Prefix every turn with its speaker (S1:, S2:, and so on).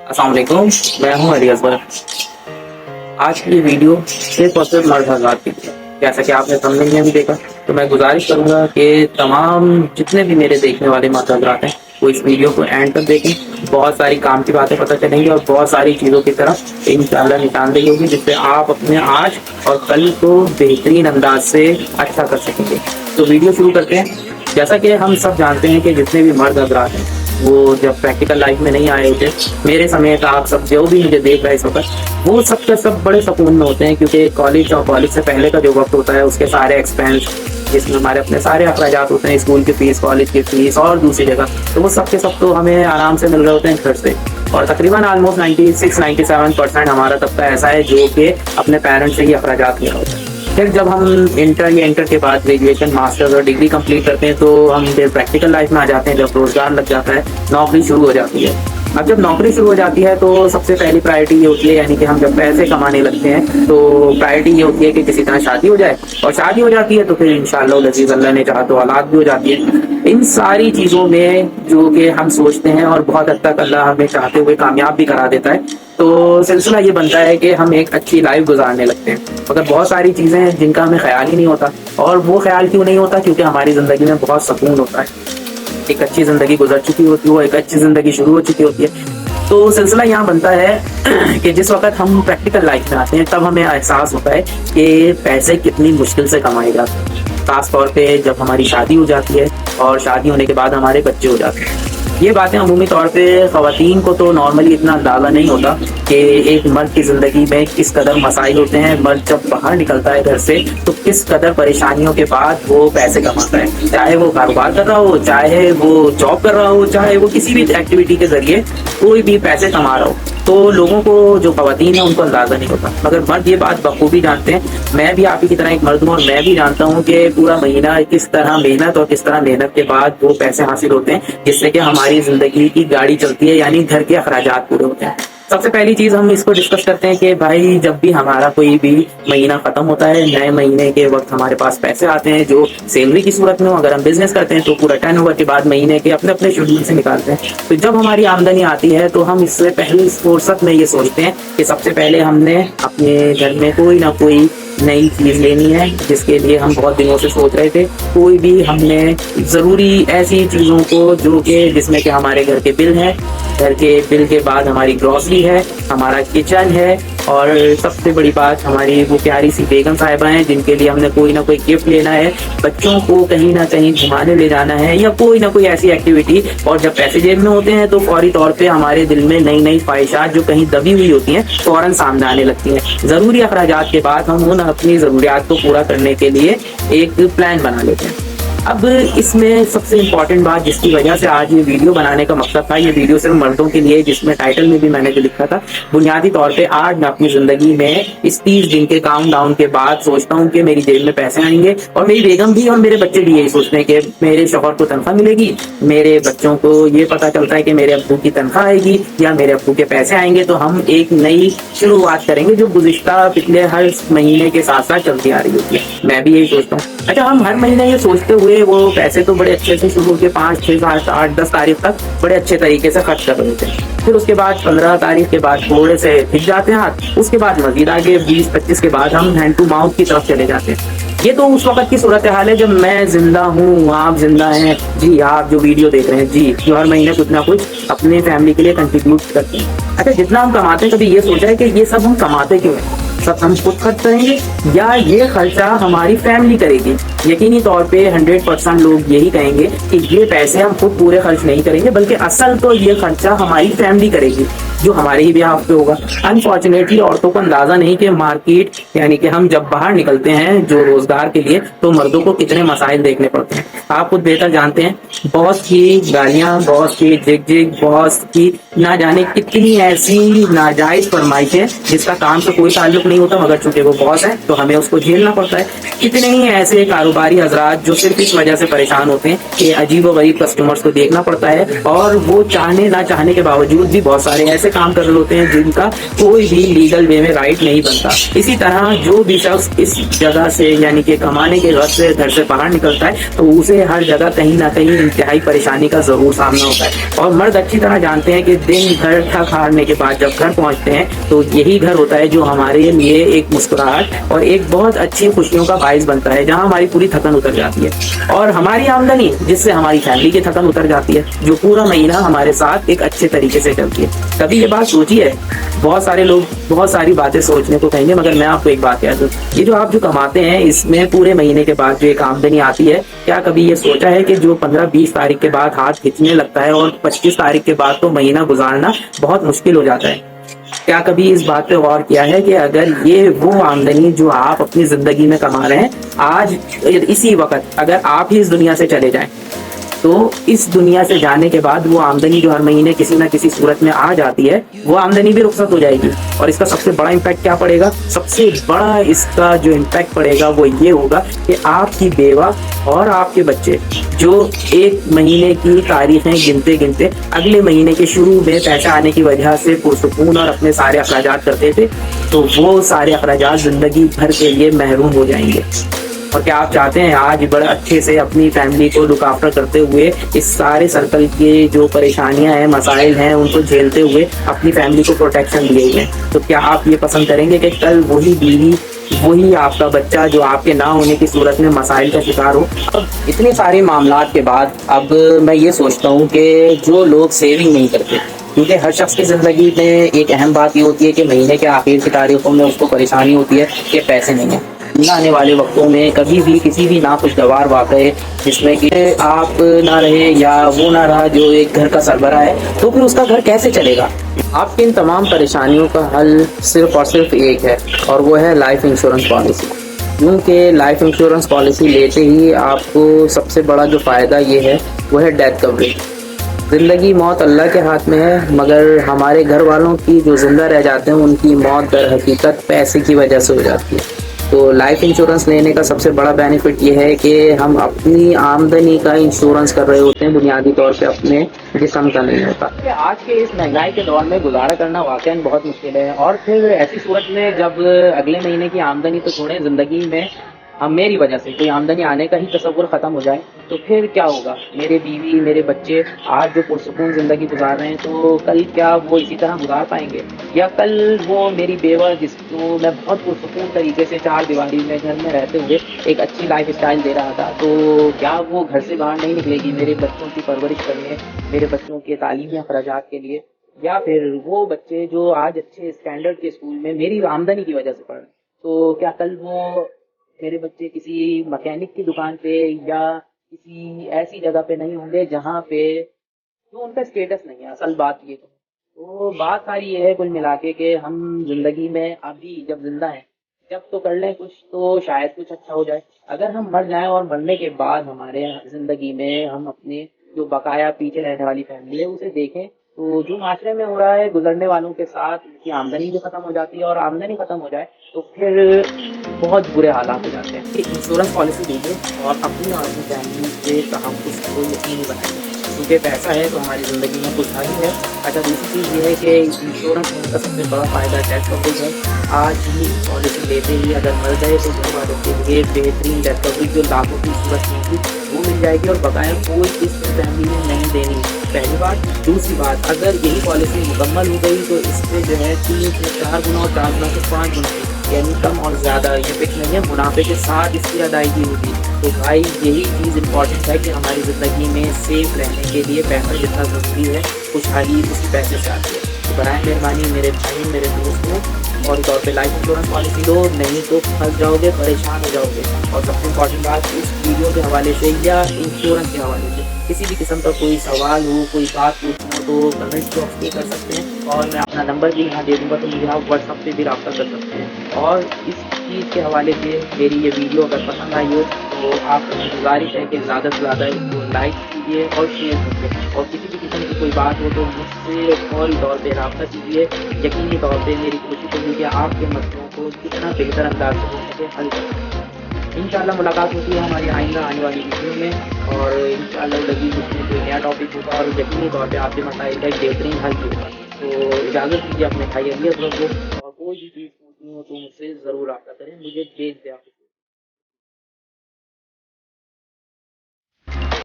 S1: अस्सलाम वालेकुम, मैं हूं अली असगर। आज की ये वीडियो सिर्फ और सिर्फ मर्द हज़रात के लिए। जैसा कि आपने थंबनेल में भी देखा, तो मैं गुजारिश करूंगा कि तमाम जितने भी मेरे देखने वाले मर्द हज़रात हैं वो इस वीडियो को एंड तक देखें। बहुत सारी काम की बातें पता चलेंगी और बहुत सारी चीज़ों की तरफ इंशाल्लाह निशानदेही होगी, जिससे आप अपने आज और कल को बेहतरीन अंदाज से अच्छा कर सकेंगे। तो वीडियो शुरू करते हैं। जैसा कि हम सब जानते हैं कि जितने भी मर्द हज़रात हैं वो जब प्रैक्टिकल लाइफ में नहीं आए होते, मेरे समय का आप सब जो भी मुझे देख रहे हैं इस वक्त, वो सब के सब बड़े सुकून में होते हैं, क्योंकि कॉलेज और कॉलेज से पहले का जो वक्त होता है उसके सारे एक्सपेंस, जिसमें हमारे अपने सारे अखराजात होते हैं, स्कूल की फीस, कॉलेज की फीस और दूसरी जगह, तो वो सब के सब तो हमें आराम से मिल रहे होते हैं घर से। और तकरीबन ऑलमोस्ट 96-97% हमारा तबका ऐसा है जो कि अपने पेरेंट्स से ही अखराजात ले रहा होता है। फिर जब हम इंटर या इंटर के बाद ग्रेजुएशन, मास्टर्स और डिग्री कंप्लीट करते हैं तो हम फिर प्रैक्टिकल लाइफ में आ जाते हैं। जब रोजगार लग जाता है, नौकरी शुरू हो जाती है। अब जब नौकरी शुरू हो जाती है तो सबसे पहली प्रायोरिटी ये होती है, यानी कि हम जब पैसे कमाने लगते हैं तो प्रायोरिटी ये होती है कि किसी तरह शादी हो जाए, और शादी हो जाती है तो फिर इंशाअल्लाह लजीज अल्लाह ने चाहा तो औलाद भी हो जाती है। इन सारी चीज़ों में जो कि हम सोचते हैं और बहुत हद तक अल्लाह हमें चाहते हुए कामयाब भी करा देता है, तो सिलसिला ये बनता है कि हम एक अच्छी लाइफ गुजारने लगते हैं। मगर बहुत सारी चीज़ें हैं जिनका हमें ख्याल ही नहीं होता। और वो ख्याल क्यों नहीं होता? क्योंकि हमारी ज़िंदगी में बहुत सुकून होता है, एक अच्छी ज़िंदगी गुजर चुकी होती है, एक अच्छी ज़िंदगी शुरू हो चुकी होती है। तो सिलसिला यहाँ बनता है कि जिस वक्त हम प्रैक्टिकल लाइफ में आते हैं तब हमें एहसास होता है कि पैसे कितनी मुश्किल से कमाए जाते हैं, खास तौर पे जब हमारी शादी हो जाती है और शादी होने के बाद हमारे बच्चे हो जाते हैं। ये बातें अमूमी तौर पे ख़वातीन को तो नॉर्मली इतना अंदाज़ा नहीं होता कि एक मर्द की ज़िंदगी में किस कदर मसाइल होते हैं। मर्द जब बाहर निकलता है घर से तो किस कदर परेशानियों के बाद वो पैसे कमाता है, चाहे वो कारोबार कर रहा हो, चाहे वो जॉब कर रहा हो, चाहे वो किसी भी एक्टिविटी के ज़रिए कोई भी पैसे कमा रहा हो। तो लोगों को, जो ख़वातीन है, उनको अंदाज़ा नहीं होता, मगर मर्द ये बात बखूबी जानते हैं। मैं भी आप ही की तरह एक मर्द हूँ और मैं भी जानता हूँ कि पूरा महीना किस तरह मेहनत और किस तरह मेहनत के बाद वो पैसे हासिल होते हैं, जिससे कि हमारी ज़िंदगी की गाड़ी चलती है, यानी घर के अखराजात पूरे होते हैं। सबसे पहली चीज़ हम इसको डिस्कस करते हैं कि भाई जब भी हमारा कोई भी महीना ख़त्म होता है, नए महीने के वक्त हमारे पास पैसे आते हैं जो सैलरी की सूरत में हो। अगर हम बिजनेस करते हैं तो पूरा टर्नओवर के बाद महीने के अपने अपने शेड्यूल से निकालते हैं। तो जब हमारी आमदनी आती है तो हम इससे पहली फुर्सत में ये सोचते हैं कि सबसे पहले हमने अपने घर में कोई ना कोई नई चीज़ लेनी है, जिसके लिए हम बहुत दिनों से सोच रहे थे। कोई भी हमने ज़रूरी ऐसी चीज़ों को जो कि जिसमें कि हमारे घर के बिल हैं, घर के बिल के बाद हमारी ग्रॉसरी है, हमारा किचन है, और सबसे बड़ी बात हमारी वो प्यारी सी बेगम साहिबा हैं जिनके लिए हमने कोई ना कोई गिफ्ट लेना है, बच्चों को कहीं ना कहीं घुमाने ले जाना है, या कोई ना कोई ऐसी एक्टिविटी। और जब पैसे जेब में होते हैं तो फौरी तौर पे हमारे दिल में नई नई ख्वाहिशात जो कहीं दबी हुई होती हैं फौरन सामने आने लगती हैं। ज़रूरी अखराजात के बाद हम उन अपनी ज़रूरियात को पूरा करने के लिए एक प्लान बना लेते हैं। अब इसमें सबसे इम्पॉर्टेंट बात जिसकी वजह से आज ये वीडियो बनाने का मकसद था, ये वीडियो सिर्फ मर्दों के लिए, जिसमें टाइटल में भी मैंने जो लिखा था, बुनियादी तौर पे आज मैं अपनी ज़िंदगी में इस 30 दिन के काउंट डाउन के बाद सोचता हूँ कि मेरी जेब में पैसे आएंगे, और मेरी बेगम भी और मेरे बच्चे भी यही सोचते हैं कि मेरे शौहर को तनख्वाह मिलेगी, मेरे बच्चों को ये पता चलता है कि मेरे अब्बू की तनख्वाह आएगी या मेरे अब्बू के पैसे आएंगे, तो हम एक नई शुरुआत करेंगे जो गुज़िश्ता पिछले हर महीने के साथ साथ चलती आ रही होती है। मैं भी यही सोचता हूँ। अच्छा, हम हर महीने ये सोचते हुए वो पैसे तो बड़े अच्छे से शुरू के 5, 6, 7, 8, 10 तारीख तक बड़े अच्छे तरीके से खर्च कर रहे थे। फिर उसके बाद 15 तारीख के बाद थोड़े से हिट जाते हैं हाथ, उसके बाद मजीद आगे 20-25 के बाद हम हैंड टू माउथ की तरफ चले जाते हैं। ये तो उस वक्त की सूरत हाल है जब मैं जिंदा हूँ, आप जिंदा हैं जी, आप जो वीडियो देख रहे हैं जी, जो हर महीने कुछ ना कुछ अपने फैमिली के लिए कंट्रीब्यूट करते हैं। अच्छा, जितना हम कमाते हैं, कभी ये सोचा है कि ये सब हम कमाते क्यों हैं? सब हम खुद खर्च करेंगे या ये खर्चा हमारी फैमिली करेगी? यकीनी तौर पे 100% लोग यही कहेंगे कि ये पैसे हम खुद पूरे खर्च नहीं करेंगे, बल्कि असल तो ये खर्चा हमारी फैमिली करेगी, जो हमारे ही ब्याह पे होगा। अनफॉर्चुनेटली औरतों को अंदाजा नहीं कि मार्केट, यानी कि हम जब बाहर निकलते हैं जो रोजगार के लिए, तो मर्दों को कितने मसाइल देखने पड़ते हैं। आप खुद बेहतर जानते हैं, बॉस की गालियां, बॉस की जिग, बॉस की ना जाने कितनी ऐसी नाजायज फरमाइशें जिसका काम से कोई ताल्लुक नहीं होता, मगर चूंकि वो बॉस है तो हमें उसको झेलना पड़ता है। कितने ही ऐसे कारोबारी हजरात जो सिर्फ इस वजह से परेशान होते हैं कि अजीब व गरीब कस्टमर्स को देखना पड़ता है, और वो चाहने ना चाहने के बावजूद भी बहुत सारे ऐसे काम कर रहे होते हैं जिनका कोई भी लीगल वे में राइट नहीं बनता। इसी तरह जो भी शख्स इस जगह से, यानी कि कमाने के गर्ज से घर से बाहर निकलता है, तो उसे हर जगह कहीं ना कहीं इंतहाई परेशानी का जरूर सामना होता है। और मर्द अच्छी तरह जानते हैं कि दिन भर थक हारने के बाद जब घर पहुंचते हैं तो यही घर होता है जो हमारे लिए एक मुस्कुराहट और एक बहुत अच्छी खुशियों का बायस बनता है, जहां हमारी पूरी थकन उतर जाती है और हमारी आमदनी जिससे हमारी फैमिली की थकन उतर जाती है, जो पूरा महीना हमारे साथ एक अच्छे तरीके से चलती है। कभी ये बात सोची है? बहुत सारे लोग बहुत सारी बातें सोचने को कहेंगे, मगर मैं आपको एक बात कह दूं, ये जो आप जो कमाते हैं इसमें पूरे महीने के बाद जो एक आमदनी आती है, क्या कभी ये सोचा है कि जो 15-20 तारीख के बाद हाथ खींचने लगता है और 25 तारीख के बाद तो महीना गुजारना बहुत मुश्किल हो जाता है? क्या कभी इस बात पे गौर किया है कि अगर ये वो आमदनी जो आप अपनी जिंदगी में कमा रहे हैं, आज इसी वक्त अगर आप ही इस दुनिया से चले जाएं, तो इस दुनिया से जाने के बाद वो आमदनी जो हर महीने किसी ना किसी सूरत में आ जाती है, वो आमदनी भी रुखसत हो जाएगी। और इसका सबसे बड़ा इम्पैक्ट क्या पड़ेगा? सबसे बड़ा इसका जो इम्पैक्ट पड़ेगा वो ये होगा कि आपकी बेवा और आपके बच्चे जो एक महीने की तारीखें गिनते गिनते अगले महीने के शुरू में पैसा आने की वजह से पुरसुकून और अपने सारे अखराजात करते थे, तो वो सारे अखराजात जिंदगी भर के लिए महरूम हो जाएंगे। और क्या आप चाहते हैं आज बड़े अच्छे से अपनी फैमिली को लुक आफ्टर करते हुए इस सारे सर्कल के जो परेशानियां हैं, मसाइल हैं, उनको झेलते हुए अपनी फैमिली को प्रोटेक्शन दिए हुए? तो क्या आप ये पसंद करेंगे कि कल वही बीवी, वही आपका बच्चा जो आपके ना होने की सूरत में मसाइल का शिकार हो? अब इतने सारे मामलात के बाद अब मैं ये सोचता हूँ कि जो लोग सेविंग नहीं करते, क्योंकि हर शख्स की ज़िंदगी में एक अहम बात ये होती है कि महीने के आखिर की तारीखों में उसको परेशानी होती है कि पैसे नहीं हैं। आने वाले वक्तों में कभी भी किसी भी नाखुशगवार वाक़े जिसमें कि आप ना रहे या वो ना रहा जो एक घर का सरबराह है, तो फिर उसका घर कैसे चलेगा? आपकी इन तमाम परेशानियों का हल सिर्फ और सिर्फ एक है, और वो है लाइफ इंश्योरेंस पॉलिसी। क्योंकि लाइफ इंश्योरेंस पॉलिसी लेते ही आपको सबसे बड़ा जो फ़ायदा ये है वो है डेथ कवरेज। ज़िंदगी मौत अल्लाह के हाथ में है, मगर हमारे घर वालों की जो ज़िंदा रह जाते हैं उनकी मौत दर हकीकत पैसे की वजह से हो जाती है। तो लाइफ इंश्योरेंस लेने का सबसे बड़ा बेनिफिट ये है कि हम अपनी आमदनी का इंश्योरेंस कर रहे होते हैं, बुनियादी तौर पे अपने जिस्म का नहीं होता। आज के इस महंगाई के दौर में गुजारा करना वाकई बहुत मुश्किल है, और फिर ऐसी सूरत में जब अगले महीने की आमदनी तो छोड़े, ज़िंदगी में हम मेरी वजह से कोई आमदनी आने का ही तसव्वुर ख़त्म हो जाए, तो फिर क्या होगा? मेरे बीवी, मेरे बच्चे आज जो पुरसुकून ज़िंदगी गुजार रहे हैं, तो कल क्या वो इसी तरह गुजार पाएंगे? या कल वो मेरी बेवा जिसको मैं बहुत पुरसुकून तरीके से चार दीवारी में घर में रहते हुए एक अच्छी लाइफ स्टाइल दे रहा था, तो क्या वो घर से बाहर नहीं निकलेगी मेरे बच्चों की परवरिश करने, मेरे बच्चों के तालीमी अखराजात के लिए? या फिर वो बच्चे जो आज अच्छे स्टैंडर्ड के स्कूल में मेरी आमदनी की वजह से पढ़ रहे हैं, तो क्या कल वो मेरे बच्चे किसी मैकेनिक की दुकान पे या किसी ऐसी जगह पे नहीं होंगे जहाँ पे तो उनका स्टेटस नहीं है? असल बात ये तो बात सारी ये है कुल मिला के हम जिंदगी में अभी जब जिंदा हैं, जब तो कर लें कुछ, तो शायद कुछ अच्छा हो जाए। अगर हम मर जाएं और मरने के बाद हमारे जिंदगी में हम अपने जो बकाया पीछे रहने वाली फैमिली है उसे देखें, तो जो माशरे में हो रहा है गुजरने वालों के साथ, उनकी आमदनी भी खत्म हो जाती है, और आमदनी खत्म हो जाए तो फिर बहुत बुरे हालात हो जाते हैं। इंश्योरेंस पॉलिसी लीजिए और अपनी और अपनी फैमिली के तहफ़्फ़ुज़ को यकीनी बनाइए, क्योंकि पैसा है तो हमारी ज़िंदगी में खुशहाली है। अच्छा, दूसरी चीज़ ये है कि इंश्योरेंस होने का सबसे बड़ा फ़ायदा डेथ कवरेज है। आज ही पॉलिसी लेते ही अगर मर गए तो घर वालों के लिए बेहतरीन डेथ कवरेज जो लाखों की सूरत में थी वो मिल जाएगी, और बकाया कोई इस फैमिली में नहीं देनी, पहली बात। दूसरी बात, अगर यही पॉलिसी मुकम्मल हो गई तो इस पर जो है 3 से 4 गुना और 4 गुना से 5 गुना यानी कम और ज़्यादा, ये फिक्स नहीं है, मुनाफे के साथ इसकी अदायगी होगी। तो भाई यही चीज़ इम्पॉर्टेंट है कि हमारी ज़िंदगी में सेफ रहने के लिए पैसा जितना ज़रूरी है, खुशहाली उसी पैसे से आती है। तो बराए मेहरबानी मेरे भाई, मेरे दोस्तों, और तौर पे लाइफ इंश्योरेंस पॉलिसी लो, नहीं तो फंस जाओगे, परेशान हो जाओगे। और सबसे इम्पॉर्टेंट बात, इस वीडियो के हवाले से या इंश्योरेंस के हवाले से किसी भी किस्म का कोई सवाल हो, कोई बात पूछना हो तो कमेंट बॉक्स में कर सकते हैं, और मैं अपना नंबर भी यहाँ दे दूँगा, तो मुझे आप व्हाट्सअप पे भी रब्ता कर सकते हैं। और इस चीज़ के हवाले से मेरी ये वीडियो अगर पसंद आई हो तो आपसे गुजारिश है कि ज़्यादा से ज़्यादा इसको लाइक कीजिए और शेयर कीजिए, और किसी भी किस्म की कोई बात हो तो मुझसे फौरी तौर पर रब्ता कीजिए। यकीनी तौर पर मेरी कोशिश होगी कि आपके मसलों को कितना बेहतर अंदाज से हो सके हल कर सकें। इंशाल्लाह मुलाकात होती है हमारी आइंदा आने वाली वीडियो में, और इंशाल्लाह लगी उसमें कोई नया टॉपिक होगा और यकीनी तौर पे आपके मसाइल का एक बेहतरीन हल भी होगा। तो इजाज़त दीजिए अपने भाई अली असगर को, और कोई भी चीज़ पूछनी हो तो मुझसे ज़रूर रब्ता करें, मुझे भेज दें आप।